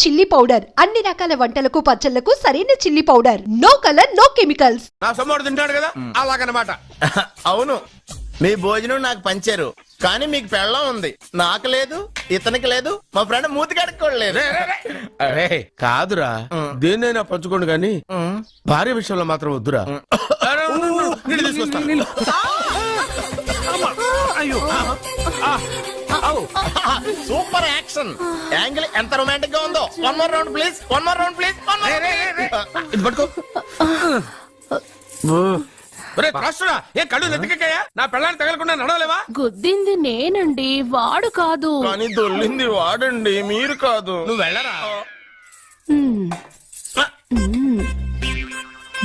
Chilli powder అన్ని రకాల వంటలకు పచ్చళ్లకు సరైన chilli powder. No colour no chemicals. నా సొమ్మడు తింటాడు కదా అలాగనమాట. అవును, మీ భోజనం నాకు పంచారు, కానీ మీకు పెళ్ళం ఉంది, నాకు లేదు, ఇతనికి లేదు, మా ఫ్రెండ్ మూతి కడుక్కోలేదు. అరే కాదురా, దేన్నైనా పంచుకోండి కానీ భార్య విషయంలో మాత్రం వద్దురా. సూపర్ యాక్షన్ యాంగిల్ ఎంత రొమాంటిక్ గా ఉందో. One more round please, one more round please. ఇది పట్టుకో. ఏ కళ్ళు నెత్తికెక్కాయా? నా పెళ్ళాన్ని తగలకుండా నడవలేవా? గుద్దింది నేనండి, వాడు కాదు. కానీ దొల్లింది వాడండి, మీరు కాదు. నువ్వు వెళ్ళరా.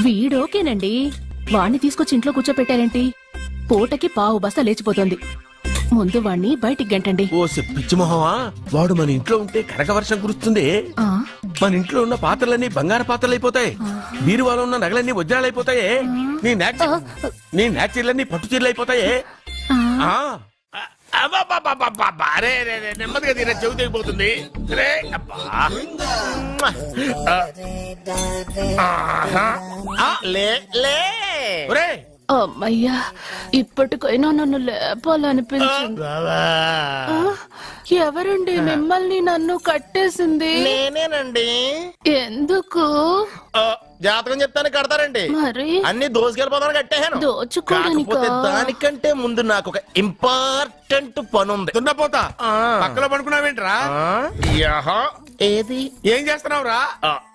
వీడోకేనండి, వాణ్ణి తీసుకొచ్చి ఇంట్లో కూర్చోపెట్టారేంటి? పూటకి పావు బస్తా లేచిపోతుంది. ముందు వాణ్ణి బయటికి గంటండి. ఓ పిచ్చి మొహమా, వాడు మన ఇంట్లో ఉంటే కనక వర్షం కురుస్తుంది. మన ఇంట్లో ఉన్న పాత్రలన్నీ బంగారు పాత్రలు అయిపోతాయి, బీరువాలో ఉన్న నగలన్నీ వజ్రాలు అయిపోతాయి, నీ నాచీర్లన్నీ పట్టు చీరలు అయిపోతాయి. నెమ్మదిగా తీరా, చెవి తెగిపోతుంది. అమ్మయ్యా, ఇప్పటికైనా నన్ను లేపాలనిపించింది. ఎవరండి మిమ్మల్ని నన్ను కట్టేసింది? నేనేనండి. ఎందుకు? జాతకం చెప్తాను కడతారండి. మరి అన్ని దోసుకెళ్ళిపోతాను కట్టేహాను. కాకపోతే దానికంటే ముందు నాకు ఒక ఇంపార్టెంట్ పని ఉంది. దున్నపోతా పక్కలో పడుకున్నావేంట్రా? ఏది? ఏం చేస్తున్నావురా?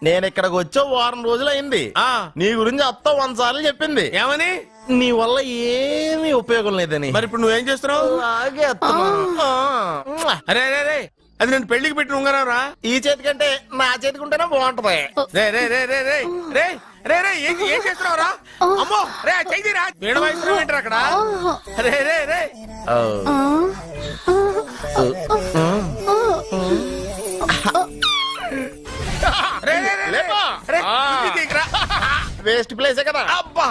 నేను ఇక్కడికి వచ్చే వారం రోజులు అయింది. నీ గురించి అత్త 100 సార్లు చెప్పింది. ఏమని? నీ వల్ల ఏమీ ఉపయోగం లేదని. మరి ఇప్పుడు నువ్వేం చేస్తున్నావు? అరే అరే, అది నేను పెళ్లికి పెట్టిన ఉంగరం రా. ఈ చేతి కంటే నా చేతికి ఉంటేనే బాగుంటది. ఏం చేస్తున్నావు రా? అమ్మో రే, చెయ్యిరా. వీణ వయసు ఏంటారు అక్కడ? రే రే రే వేస్ట్ ప్లేసే కదా. అబ్బా,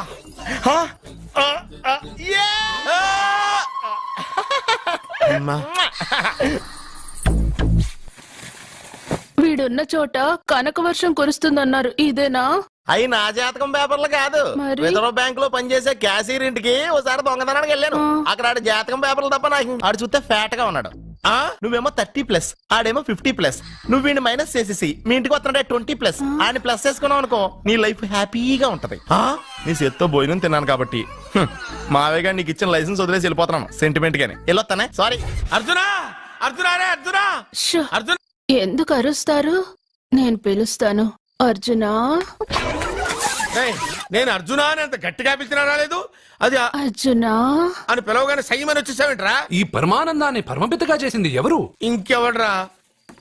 వీడున్న చోట కనక వర్షం కురుస్తుందన్నారు, ఇదేనా? అయి నా జాతకం పేపర్లు కాదు. రిజర్వ్ బ్యాంక్ లో పనిచేసే క్యాషియర్ ఇంటికి ఒకసారి దొంగతనానికి వెళ్ళాను. అక్కడ ఆడు జాతకం పేపర్లు తప్ప నాకు ఆడు చూస్తే ఫ్యాట్ గా ఉన్నాడు. నువ్వేమో 30+, ఆడేమో 50+. నువ్వు వీడిని మైనస్ చేసేసి మీ ఇంటికి వస్తున్నాడే 20+, ఆడిని ప్లస్ చేసుకున్నావు అనుకో, నీ లైఫ్ హ్యాపీగా ఉంటది. నీ చేత్తో భోజనం తిన్నాను కాబట్టి మావేగా నీకు ఇచ్చిన లైసెన్స్ వదిలేసి వెళ్ళిపోతున్నాను సెంటిమెంట్ గాని. వెళ్ళొస్తానే. సారీ. అర్జునా, అర్జునా రే, అర్జునా, అర్జున్. ఎందుకు అరుస్తారు? నేను పిలుస్తాను. అర్జునా. నేను అర్జునా అని అంత గట్టిగా పిలిచినా రాలేదు. అది అర్జునా అని పిలవగానే సైమని వచ్చేసావేంట్రా? ఈ పరమానందాన్ని పరమపితగా చేసింది ఎవరు? ఇంకెవడ్రా?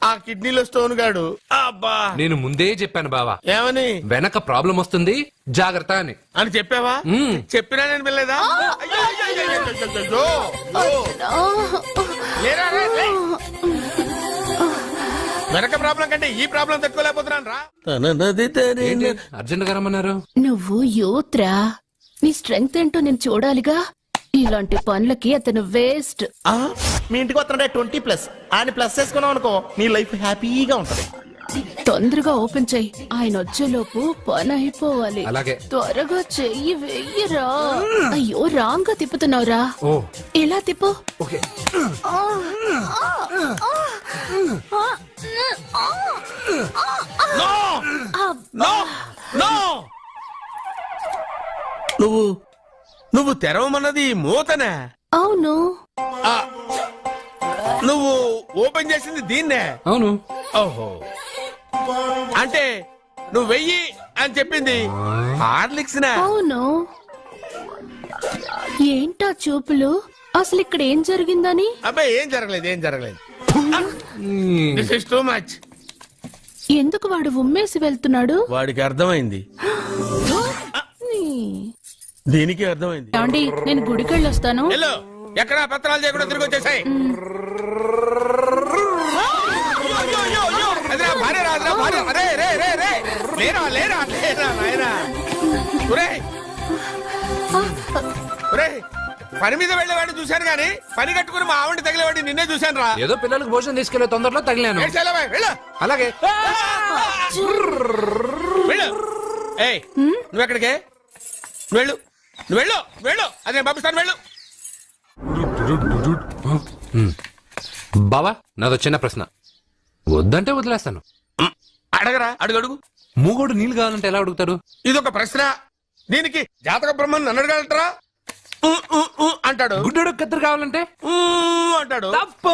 ఆ కిడ్నీలో స్టోన్ గాడు. అబ్బా, నేను ముందే చెప్పాను బావా. ఏమని? వెనక ప్రాబ్లం వస్తుంది, జాగ్రత్త అని. అని చెప్పావా? చెప్పినా నేను వెళ్ళలేదా? వెనక ప్రాబ్లం కంటే ఈ ప్రాబ్లం తట్టుకోలేకపోతున్నాను రా. అర్జెంట్ గా రమ్మన్నారు. నువ్వు యూత్రా, నీ స్ట్రెంగ్త్ ఏంటో నేను చూడాలిగా. ఇలాంటి పనులకి అతను వేస్ట్. మీ ఇంటికి వస్తున్నాడే 20+, ఆయన ప్లస్ చేసుకున్నావు అనుకో, నీ లైఫ్ హ్యాపీగా ఉంటది. తొందరగా ఓపెన్ చెయ్యి, ఆయన వచ్చేలోపు పని అయిపోవాలి. అలాగే. త్వరగా చెయ్యి వెయ్యరా. అయ్యో, రాంగ్ గా తిప్పుతున్నావురా. ఎలా తిప్పు. ఓకే. నువ్వు తెరవమన్నది మూతనే? అవును. నువ్వు ఓపెన్ చేసింది దీన్నే? అవును. ఓహో, అంటే నువ్వు వెయ్యి అని చెప్పింది హార్లిక్స్? అవును. ఏంటా చూపులు? అసలు ఇక్కడ ఏం జరిగిందని? అబ్బాయి ఏం జరగలేదు, ఏం జరగలేదు. This is too much. ఎందుకు వాడు ఉమ్మేసి వెళ్తున్నాడు? వాడికి అర్థమైంది, దీనికి అర్థమైంది. ఏమండి, నేను గుడికెళ్ళి వస్తాను. ఎక్కడ పత్రాలు చేయకుండా తిరిగి వచ్చేసాయి. పని మీద వెళ్ళేవాడిని చూశాను గానీ పని కట్టుకుని మా ఆవిడ తగిలేవాడిని నిన్నే చూశాను రా. ఏదో పిల్లలకు భోజనం తీసుకెళ్లే తొందరలో తగిలాను. వెళ్ళు. అలాగే. వెళ్ళు. ఏయ్ నువ్వు ఎక్కడికే? వెళ్ళు వెళ్ళు అదే పంపిస్తాను వెళ్ళు. బావా నాదో చిన్న ప్రశ్న. వద్దంటే వదిలేస్తాను. అడగరా అడుగు. మూగోడు నీళ్ళు కావాలంటే ఎలా అడుగుతాడు? ఇదొక ప్రశ్న. దీనికి జాతక బ్రహ్మను నన్ను అడగలటరా? అంటాడు. గుడ్డోడు కత్తిరి కావాలంటే అంటాడు. తప్పు.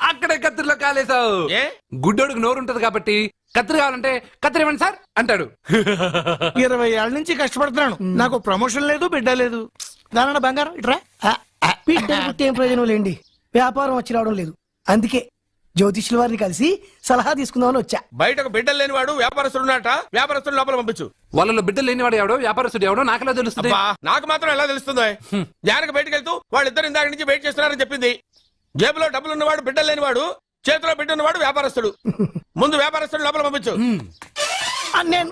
అక్కడే కత్తిరిలో కాలేసావు. ఏ గుడ్డోడికి నోరు ఉంటది కాబట్టి కత్తిరి కావాలంటే కత్తిరి ఇవ్వండి సార్ అంటాడు. 20 ఏళ్ల నుంచి కష్టపడుతున్నాను, నాకు ప్రమోషన్ లేదు, బిడ్డ లేదు. దానన్న బంగారం ఇట్రా. బిడ్డ పుట్టి ఏం ప్రయోజనం లేండి, వ్యాపారం వచ్చి రావడం లేదు. అందుకే జ్యోతిష్యుల వారిని కలిసి సలహా తీసుకుందామని వచ్చా. బయటకు బిడ్డలు లేనివాడు వ్యాపారస్తుడు ఉన్నట. వ్యాపారస్తుడు లోపల పంపించు. వాళ్ళలో బిడ్డలు లేనివాడు ఎవడో వ్యాపారస్తుడు ఎవడో నాకెలా తెలుస్తుంది? అబ్బా, నాకు మాత్రం ఎలా తెలుస్తుందో? జానకి బయటకు వెళ్తూ వాళ్ళిద్దరు ఇందాక నుంచి వెయిట్ చేస్తున్నారని చెప్పింది. జేబులో డబ్బులు ఉన్నవాడు బిడ్డలు లేనివాడు, చేతిలో బిడ్డ ఉన్నవాడు వ్యాపారస్తుడు. ముందు వ్యాపారస్తుడు లోపల పంపించు. నేను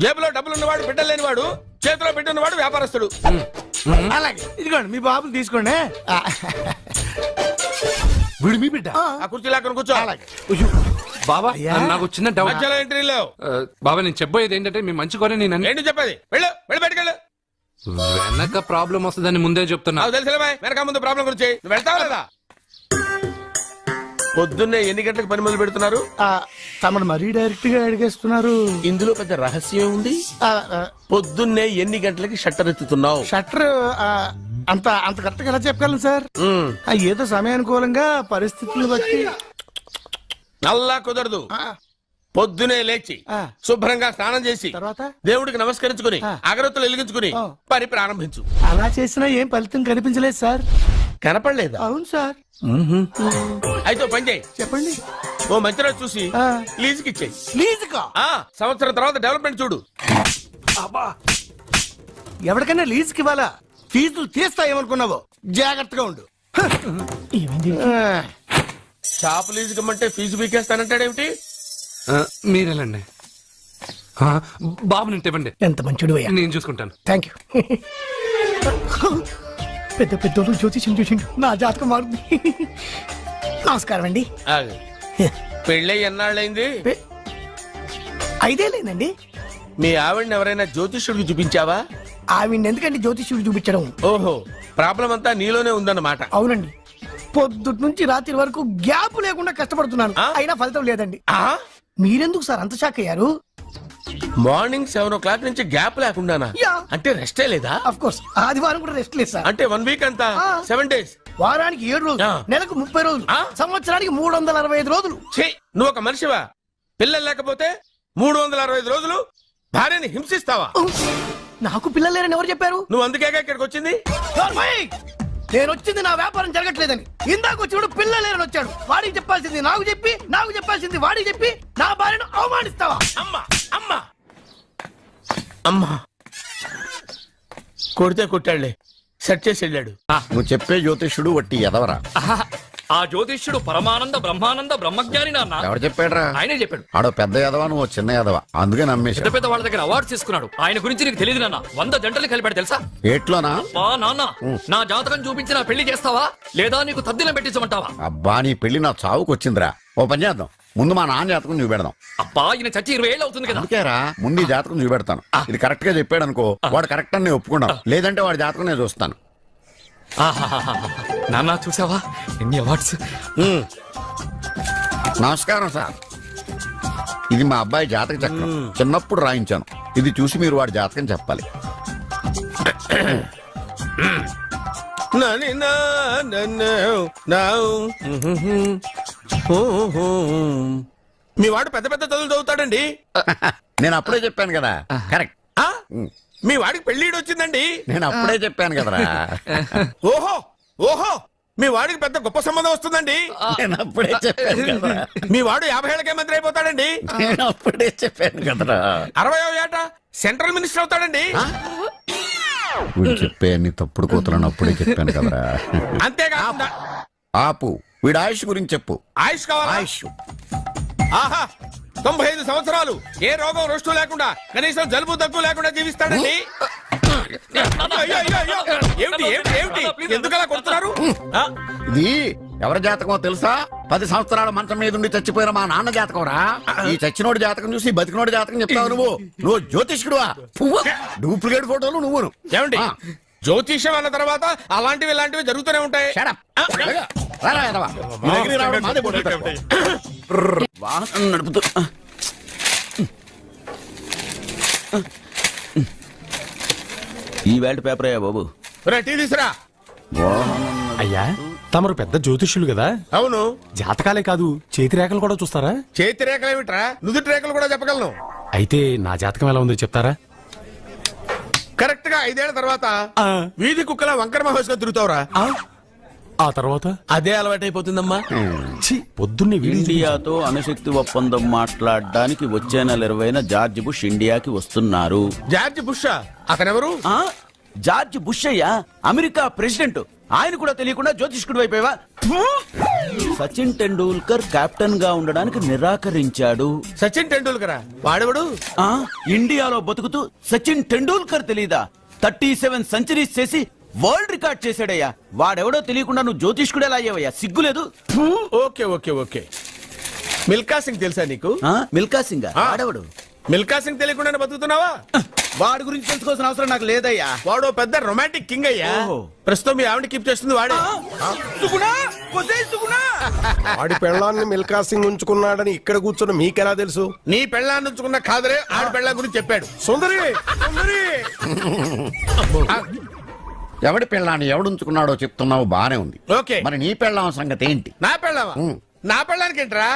జేబులో డబ్బులు ఉన్నవాడు బిడ్డలు లేనివాడు, చేతిలో బిడ్డ ఉన్నవాడు వ్యాపారస్తుడు. అలాగే ఇదిగోండి మీ బాబుని తీసుకోండి. వీడు మీ బిడ్డ? ఆ కుర్చీలో అక్కడ కూర్చో. బాబా నాకు చిన్న డౌట్. మధ్యలో ఎంట్రీ లేవు. బాబా నేను చెప్పబోయేది ఏంటంటే మీ మంచి కోరే నేను ఏంటి చెప్పేది? వెళ్ళు బయటకెళ్ళు. వెనక ప్రాబ్లం వస్తుందని ముందే చెప్తున్నా. నాకు తెలుసులే వెనక ముందు ప్రాబ్లం గురించి. నువ్వు వెళ్తావా లేదా? పొద్దున్నే ఎన్ని గంటలకు పని మొదలు పెడుతున్నారు? తమను మరీ డైరెక్ట్ గా అడిగేస్తున్నారు. ఇందులో పెద్ద రహస్యం ఉంది. పొద్దున్నే ఎన్ని గంటలకి షట్టర్ ఎత్తుతున్నావు? షట్టర్ అంత అంత కరెక్ట్ గా ఎలా చెప్పగలను సార్? ఏదో సమయానుకూలంగా పరిస్థితులను బట్టి. అల్లా కుదరదు. పొద్దునే లేచి శుభ్రంగా స్నానం చేసి తర్వాత దేవుడికి నమస్కరించుకుని అగరత్తులు వెలిగించుకుని పని ప్రారంభించు. అలా చేసినా ఏం ఫలితం కనిపించలేదు సార్. కనపడలేదా? అవును సార్. అయితే పని చేయి. చెప్పండి. ఓ మంచి రోజు చూసి లీజుకి ఇచ్చేయి. లీజుకా? సంవత్సరం తర్వాత డెవలప్మెంట్ చూడు. ఎవరికైనా లీజుకి ఇవ్వాలా? ఫీజులు తీస్తాయేమనుకున్నావో, జాగ్రత్తగా ఉండు. షాప్ లీజుకి ఇమ్మంటే ఫీజు పీకేస్తానంటాడేమిటి? మీరేలండి. బాబు నేను ఇవ్వండి. ఎంత మంచిడు అయ్యా. నేను చూసుకుంటాను. Thank you. పెద్ద పెద్దోళ్ళు జ్యోతిష్యం చూసిండు, నా జాతకం మారుంది. నమస్కారం అండి. పెళ్ళై ఎన్నాళ్ళైంది? 5 ఏళ్ళైందండి. మీ ఆవిడని ఎవరైనా జ్యోతిష్యుడికి చూపించావా? ఆవిడ ఎందుకండి జ్యోతిష్యుడు చూపించడం? ఓహో, ప్రాబ్లం అంతా నీలోనే ఉందన్నమాట. అవునండి, పొద్దుటి నుంచి రాత్రి వరకు గ్యాప్ లేకుండా కష్టపడుతున్నాను, అయినా ఫలితం లేదండి. మీరెందుకు సార్ అంత షాక్ అయ్యారు? మార్నింగ్ 7 o'clock నుంచి గ్యాప్ లేకుండానా? అంటే రెస్టే లేదా? ఆఫ్ కోర్స్ ఆదివారం కూడా రెస్ట్ లేదు సార్. అంటే 1 వీక్ అంతా 7 days. వారానికి 7 రోజులు, నెలకు 30 రోజులు, సంవత్సరానికి 365 రోజులు. నువ్వు ఒక మనిషివా? పిల్లలు లేకపోతే 365 రోజులు భార్యని హింసిస్తావా? నాకు పిల్లలు లేరని ఎవరు చెప్పారు? నువ్వు అందుకేగా ఇక్కడికి వచ్చింది. నేను వచ్చింది నా వ్యాపారం జరగట్లేదని. ఇందాక వచ్చినప్పుడు పిల్లలు లేరని వచ్చాడు. వాడికి చెప్పాల్సింది నాకు చెప్పి, నాకు చెప్పాల్సింది వాడికి చెప్పి నా భార్యను అవమానిస్తావా? అమ్మా అమ్మా అమ్మా, కొడితే కొట్టాడులే, సెట్ చేసి వెళ్ళాడు. నువ్వు చెప్పే జ్యోతిష్యుడు వట్టి ఎదవరా? ఆ జ్యోతిష్యుడు పరమానంద బ్రహ్మానంద బ్రహ్మజ్ఞాని నాన్న. ఎవరు చెప్పాడురా? ఆయనే చెప్పాడు. ఆడో పెద్ద ఎదవా, నువ్వు చిన్న ఎదవా, అందుకే నమ్మేశా. పెద్ద పెద్ద వాళ్ళ దగ్గర అవార్డు తీసుకున్నాడు. ఆయన గురించి నీకు తెలియదు నాన్న. 100 జంటలు కలిపాడు తెలుసా? ఏట్లోనా? నాన్న నా జాతకం చూపించి నా పెళ్లి చేస్తావా లేదా నీకు తద్దిలం పెట్టించమంటావా? అబ్బా నీ పెళ్లి నా చావుకు వచ్చిందిరా. ఓ పని చేద్దాం, ముందు మా నాన్న జాతకం చూపెడదాం. అబ్బా ఈయన చచ్చి 20 ఏళ్ళు అవుతుంది కదా. అందుకేరా ముందు ఈ జాతకం చూపెడతాను. ఇది కరెక్ట్ గా చెప్పాడు అనుకో, వాడు కరెక్ట్ అని నేను ఒప్పుకున్నాను. లేదంటే వాడి జాతకం నేను చూస్తాను. నాన్న చూసావా ఎన్ని అవార్డ్స్? నమస్కారం సార్, ఇది మా అబ్బాయి జాతక చక్రం. చిన్నప్పుడు రాయించాను. ఇది చూసి మీరు వాడి జాతకం చెప్పాలి. మీ వాడు పెద్ద పెద్ద చదువులు చదువుతాడండి. నేను అప్పుడే చెప్పాను కదా. కరెక్ట్. మీ వాడికి పెళ్లిడు వచ్చిందండి. నేను అప్పుడే చెప్పాను కదరా. ఓహో ఓహో, మీ వాడికి పెద్ద గొప్ప సంబంధం వస్తుందండి. నేను అప్పుడే చెప్పాను కదా. మీ వాడు 50 ఏళ్ళకే మంత్రి అయిపోతాడండి. నేను అప్పుడే చెప్పాను కదరా. 60వ ఏట సెంట్రల్ మినిస్టర్ అవుతాడండి. వీడు చెప్పే అన్ని తప్పుడు కూతురని అప్పుడే చెప్పాను కదరా. అంతేకాకుండా ఆపు, వీడి ఆయుష్ గురించి చెప్పు. ఆయుష్ కావాలా? ఆయుష్ ఆహా, 95 సంవత్సరాలు ఏ రోగం రుష్టు లేకుండా, కనీసం జలుబు దగ్గు లేకుండా జీవిస్తాడండి. ఎందుకలా కొడుతున్నారు ఇది ఎవరి జాతకమో తెలుసా? 10 సంవత్సరాల మంచం మీద ఉండి చచ్చిపోయిన మా నాన్న జాతకం రా. ఈ చచ్చినోడి జాతకం చూసి బతికినోడి జాతకం చెప్తావు నువ్వు జ్యోతిష్కుడువా? డూప్లికేట్ ఫోటోలు నువ్వును. ఏమండి జ్యోతిష్యం అన్న తర్వాత అలాంటివి ఇలాంటివి జరుగుతూనే ఉంటాయి. Shut up. రారా, ఎడవా. నీ దగ్గరికి రావడం మాదే పొద్దుట. వాహనం నడుపుతూ ఈ వేల్ట్ పేపర్ అయ్యా బాబు. టీ తీసురా. అయ్యా తమరు పెద్ద జ్యోతిష్యులు కదా, అవును. జాతకాలే కాదు చేతి రేఖలు కూడా చూస్తారా? చేతి రేఖలు ఏమిట్రా, నుదుటి రేఖలు కూడా చెప్పగలను. అయితే నా జాతకం ఎలా ఉందో చెప్తారా? కరెక్ట్ గా 5 ఏళ్ల తర్వాత వీధి కుక్కల వంకర మహోత్సవం తిరుగుతావురా. ఆ తర్వాత అదే అలవాటైపోతుందమ్మా. ఛీ, పొద్దున్నే ఇండియాతో అణుశక్తి ఒప్పందం మాట్లాడడానికి వచ్చే నెల 20న జార్జ్ బుష్ ఇండియాకి వస్తున్నారు. జార్జ్ బుషా? అతనెవరు? జార్జ్ బుష్ అయ్యా, అమెరికా ప్రెసిడెంట్. ఆయన కూడా తెలియకుండా జ్యోతిష్కుడు వైపోయావా? సచిన్ టెండూల్కర్ కెప్టెన్ గా ఉండడానికి నిరాకరించాడు. సచిన్ టెండూల్కరా? వాడెవడు? ఇండియాలో బతుకుతూ సచిన్ టెండూల్కర్ తెలీదా? 37 సెంచరీస్ చేసి వరల్డ్ రికార్డ్ చేశాడయ్యా. వాడెవడో తెలియకుండా నువ్వు జ్యోతిష్కుడు ఎలా అయ్యావయ్యా? సిగ్గులేదు. Okay okay okay. Milkha Singh తెలుసా నీకు? మిల్కా సింగ్ వాడెవడు? మిల్కా సింగ్ తెలియకుండా బతుకుతున్నావా? వాడి గురించి తెలుసుకోవాల్సిన అవసరం నాకు లేదయ్యా. వాడు పెద్ద రొమాంటిక్ కింగ్ అయ్యా. ప్రస్తుతం మీ ఆవిడ కీప్ చేస్తుంది వాడే. వాడి పెళ్ళాన్ని మిల్కా సింగ్ ఉంచుకున్నాడని ఇక్కడ కూర్చొని మీకెలా తెలుసు? నీ పెళ్ళాన్ని ఉంచుకున్న కాదరే ఆడి పెళ్ళాం గురించి చెప్పాడు. సుందరి సుందరి ఎవడి పెళ్ళాన్ని ఎవడుంచుకున్నాడో చెప్తున్నావు బానే ఉంది. ఓకే. మరి నీ పెళ్ళాం సంగతి ఏంటి? నా పెళ్ళావా? నా పెళ్ళానికి ఏంట్రా?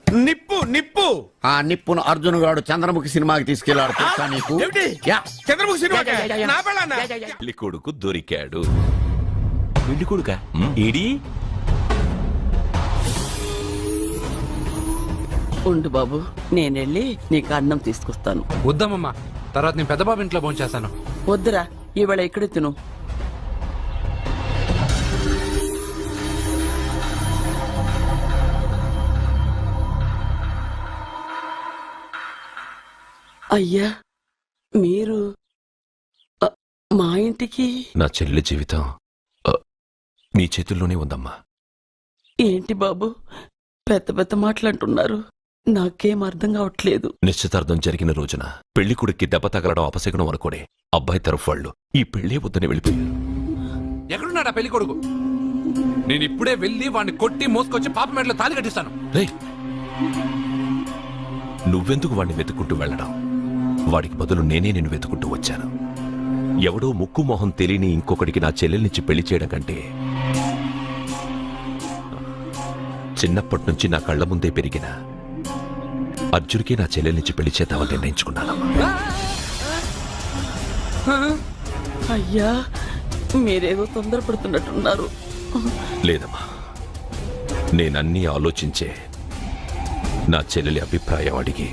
నిప్పు నిప్పు. ఆ నిప్పును అర్జున్ గాడు చంద్రముఖి సినిమాకి తీసుకెళ్లాడు తెలుసా నీకు? ఏమిటి? యా. చంద్రముఖి సినిమా నా పెళ్ళాన్నా? పెళ్లి కొడుకు దొరికాడు. పెళ్లి కొడుక ఏడి? ఉండు బాబు, నేనెళ్ళి నీకు అన్నం తీసుకొస్తాను. వద్దామమ్మా, తర్వాత నేను పెద్ద బాబు ఇంట్లో భోంచేస్తాను. వద్దురా, ఇవాళ ఇక్కడే తిను. అయ్యా, మీరు మా ఇంటికి? నా చెల్లి జీవితం మీ చేతుల్లోనే ఉందమ్మా. ఏంటి బాబు పెద్ద పెద్ద మాటలంటున్నారు? నాకేం అర్థం కావట్లేదు. నిశ్చితార్థం జరిగిన రోజున పెళ్లి కొడుక్కి దెబ్బ తగలడం అపశకునం అనుకోడే అబ్బాయి తరఫు వాళ్ళు ఈ పెళ్లే వద్దని వెళ్ళిపోయారు. ఎక్కడున్నాడా పెళ్లి కొడుకు? నేను ఇప్పుడే వెళ్ళి వాడిని కొట్టి మోసుకొచ్చి పాప మెడలో తాళి కట్టిస్తాను. రే, నువ్వెందుకు వాడిని వెతుక్కుంటూ వెళ్ళడం? వాడికి బదులు నేనే నిన్ను వెతుకుంటూ వచ్చాను. ఎవడో ముక్కు మొహం తెలియని ఇంకొకడికి నా చెల్లెల్నిచ్చి పెళ్లి చేయడం కంటే చిన్నప్పటి నుంచి నా కళ్ల ముందే పెరిగిన అర్జున్కి నా చెల్లెల్నిచ్చి పెళ్లి చేద్దామని నిర్ణయించుకున్నాను. అయ్యా, మీరేదో తొందరపడుతున్నట్టున్నారు. లేదమ్మా, నేనన్నీ ఆలోచించే నా చెల్లెలి అభిప్రాయం అడిగి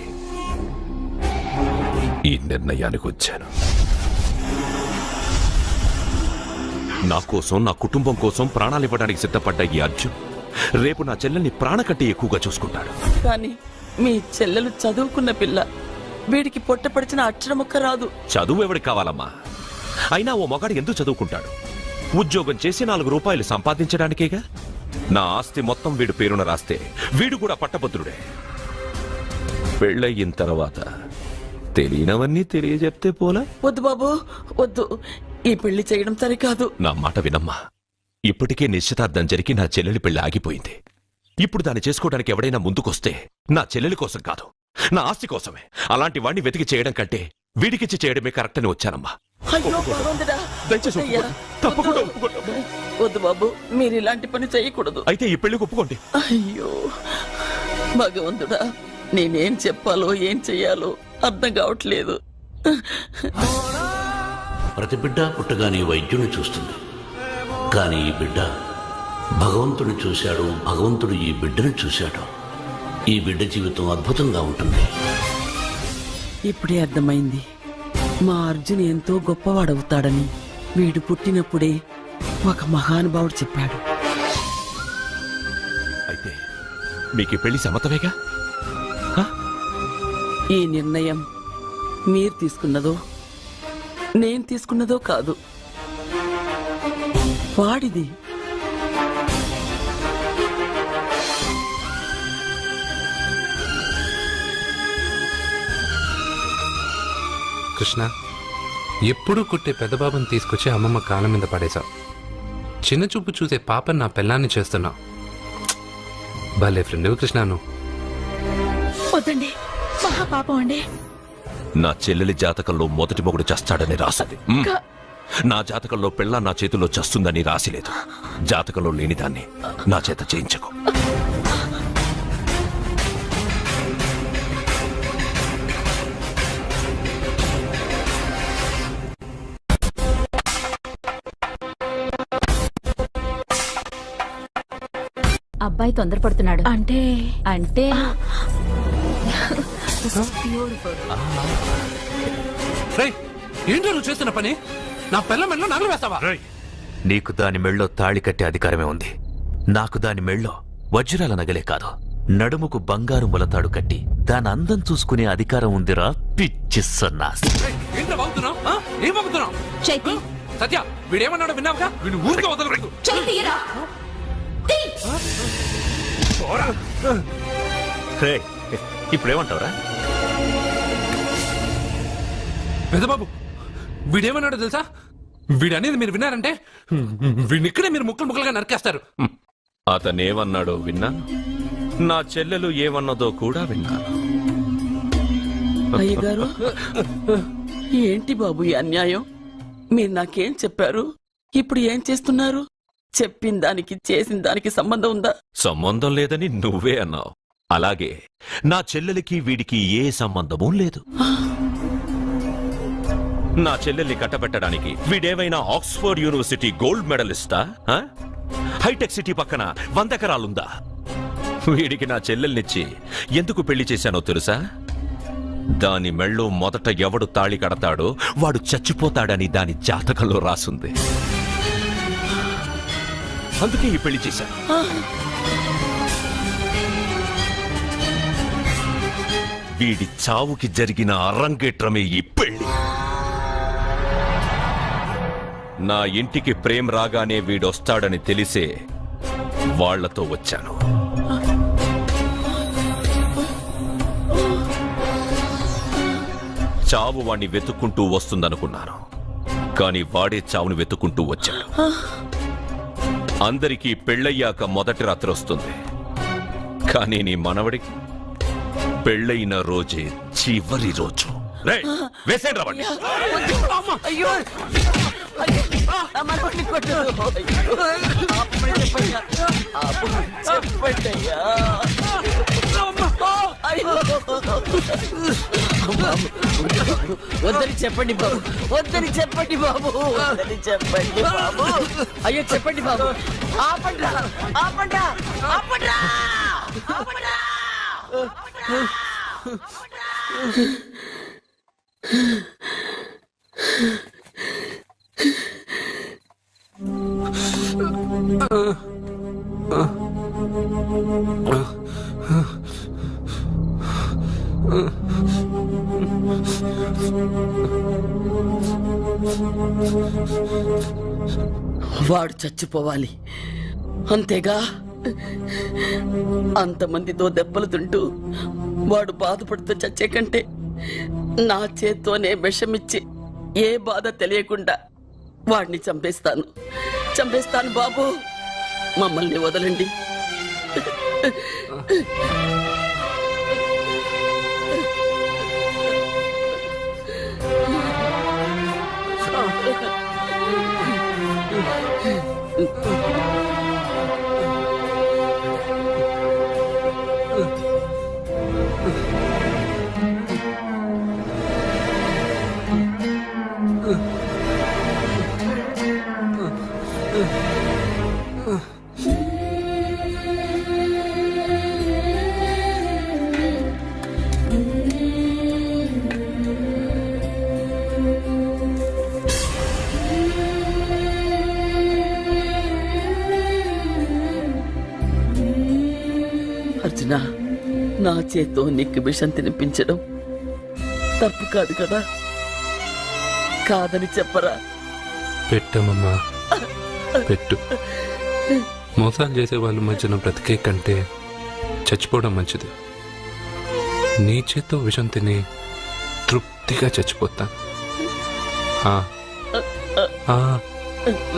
ఈ నిర్ణయానికి వచ్చాను. నా కోసం, నా కుటుంబం కోసం ప్రాణాలు ఇవ్వడానికి సిద్ధపడ్డ ఈ అర్జున్ రేపు నా చెల్లెల్ని ప్రాణ కంటే ఎక్కువగా చూసుకుంటాడు. కానీ మీ చెల్లెలు చదువుకున్న పిల్ల, వీడికి పొట్టపడిచిన అక్షరముక్క రాదు. చదువు ఎవడికి కావాలమ్మా? అయినా ఓ మగాడు ఎందుకు చదువుకుంటాడు? ఉద్యోగం చేసి 4 రూపాయలు సంపాదించడానికేగా. నా ఆస్తి మొత్తం వీడు పేరున రాస్తే వీడు కూడా పట్టభద్రుడే. పెళ్ళయిన తర్వాత తెలియనవన్నీ తెలియజెప్తే పోలా? వద్దు బాబు, వద్దు. ఈ పెళ్లి చేయడం సరికాదు. నా మాట వినమ్మా. ఇప్పటికే నిశ్చితార్థం జరిగి నా చెల్లెలి పెళ్లి ఆగిపోయింది. ఇప్పుడు దాన్ని చేసుకోవడానికి ఎవడైనా ముందుకొస్తే నా చెల్లెలి కోసం కాదు, నా ఆస్తి కోసమే. అలాంటి వాణ్ణి వెతికి చేయడం కంటే వీడికిచ్చి చేయడమే కరెక్ట్ అని వచ్చానమ్మా. అయ్యో భగవంతుడా, దయచేసి అయ్యా, తప్పకుండా వద్దు. వద్దు బాబు, మీరు ఇలాంటి పని చేయకూడదు. అయితే ఈ పెళ్లికి ఒప్పుకోండి. అయ్యో భగవంతుడా, నేనేం చెప్పాలో ఏం చెయ్యాలో అర్థం కావట్లేదు. ప్రతి బిడ్డ పుట్టగానే వైద్యుని చూస్తుంది, కానీ ఈ బిడ్డ భగవంతుని చూశాడు. భగవంతుడు ఈ బిడ్డను చూశాడు. ఈ బిడ్డ జీవితం అద్భుతంగా ఉంటుంది. ఇప్పుడే అర్థమైంది, మా అర్జున్ ఎంతో గొప్పవాడవుతాడని. వీడు పుట్టినప్పుడే ఒక మహానుభావుడు చెప్పాడు. అయితే మీకు ఈ పెళ్లి సమ్మతమేగా? ఈ నిర్ణయం మీరు తీసుకున్నదో నేను తీసుకున్నదో కాదు, వాడిది. కృష్ణ, ఎప్పుడూ కుట్టే పెద్దబాబుని తీసుకొచ్చి అమ్మమ్మ కాళ్ళ మీద పడేశావు. చిన్న చూపు చూసే పాపని నా పెళ్ళాన్ని చేస్తున్నావు. భలే ఫ్రెండ్ కృష్ణ నువ్వు. వద్దండి, మహా పాపం అండి. నా చెల్లెలి జాతకంలో మొదటి మొగుడు చస్తాడని రాసింది. నా జాతకంలో పెళ్ళ నా చేతిలో చస్తుందని రాసిలేదు. జాతకంలో లేనిదాన్ని నా చేత చేయించకు. అబ్బాయి తొందరపడుతున్నాడు. అంటే అంటే ఏంటో నువ్వు చేస్తున్న పని? నా పిల్ల మెళ్ళో నగలు వేస్తావా? నీకు దాని మెళ్ళో తాళి కట్టే అధికారమే ఉంది. నాకు దాని మెళ్ళో వజ్రాల నగలే కాదు, నడుముకు బంగారు ములతాడు కట్టి దాని అందం చూసుకునే అధికారం ఉందిరా పిచ్చి సన్నాసి. ఏంటో బాగుతున్నావు? ఏం బాగుతున్నావు? చైతి, సత్య, వీడేమన్నాడో విన్నావుగా? వీడు ఊరికే వదలలేదు. ఇప్పుడేమంటావురా? పెద్దబాబు, వీడేమన్నాడో తెలుసా? వీడనేది మీరు విన్నారంటే వీడినిక్కడే మీరు ముక్కలు ముక్కలుగా నరికేస్తారు. అతనేమన్నాడో విన్నా, నా చెల్లెలు ఏమన్నదో కూడా విన్నాను. అయ్యగారు, ఏంటి బాబు ఈ అన్యాయం? మీరు నాకేం చెప్పారు? ఇప్పుడు ఏం చేస్తున్నారు? చెప్పిన దానికి చేసిన దానికి సంబంధం ఉందా? సంబంధం లేదని నువ్వే అన్నావు. అలాగే నా చెల్లెలికి వీడికి ఏ సంబంధమూ లేదు. నా చెల్లెల్ని కట్టబెట్టడానికి వీడేమైనా ఆక్స్ఫర్డ్ యూనివర్సిటీ గోల్డ్ మెడలిస్టా? హైటెక్ సిటీ పక్కన 100 ఎకరాలుందా? వీడికి నా చెల్లెల్నిచ్చి ఎందుకు పెళ్లి చేశానో తెలుసా? దాని మెళ్ళో మొదట ఎవడు తాళి కడతాడో వాడు చచ్చిపోతాడని దాని జాతకంలో రాసుంది. అందుకే ఈ పెళ్లి చేశాను. వీడి చావుకి జరిగిన అరంగేట్రమే ఈ పెళ్లి. నా ఇంటికి ప్రేమ్ రాగానే వీడొస్తాడని తెలిసే వాళ్లతో వచ్చాను. చావు వాణ్ణి వెతుక్కుంటూ వస్తుందనుకున్నాను, కానీ వాడే చావుని వెతుక్కుంటూ వచ్చాడు. అందరికీ పెళ్ళయ్యాక మొదటి రాత్రి వస్తుంది, కానీ నీ మనవడికి పెళ్ళైన రోజే చివరి రోజు. వేసేయండి రావండి. అయ్యో, వద్దని చెప్పండి బాబు, వద్దని చెప్పండి బాబు, వద్దని చెప్పండి బాబు. అయ్యో చెప్పండి బాబు, ఆపండ్రా, ఆపండ్రా, ఆపండ్రా, ఆపండ్రా. వాడు చచ్చిపోవాలి అంతేగా. అంతమందితో దెబ్బలు తింటూ వాడు బాధపడుతూ చచ్చే కంటే నా చేత్తోనే విషమిచ్చి ఏ బాధ తెలియకుండా వాడిని చంపేస్తాను, చంపేస్తాను బాబు. మమ్మల్ని వదలండి. అర్జున, నా చేత్తో నీకు విషం తినిపించడం తప్పు కాదు కదా, కాదని చెప్పరా? పెట్టమ్మమ్మా పెట్టు. మోసాలు చేసే వాళ్ళ మధ్యన బ్రతికే కంటే చచ్చిపోవడం మంచిది. నీ చేత్తో విషం తిని తృప్తిగా చచ్చిపోతా.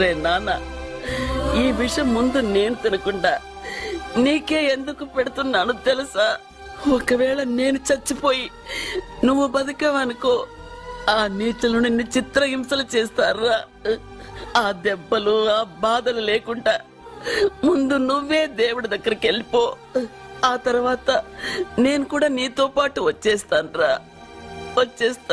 రే నాన్న, ఈ విషయం ముందు నేను తినకుండా నీకే ఎందుకు పెడుతున్నాను తెలుసా? ఒకవేళ నేను చచ్చిపోయి నువ్వు బతికావనుకో, ఆ నీచులు నిన్ను చిత్రహింసలు చేస్తారా? ఆ దెబ్బలు ఆ బాధలు లేకుండా ముందు నువ్వే దేవుడి దగ్గరికి వెళ్ళిపో. ఆ తర్వాత నేను కూడా నీతో పాటు వచ్చేస్తాను రా, వచ్చేస్తా.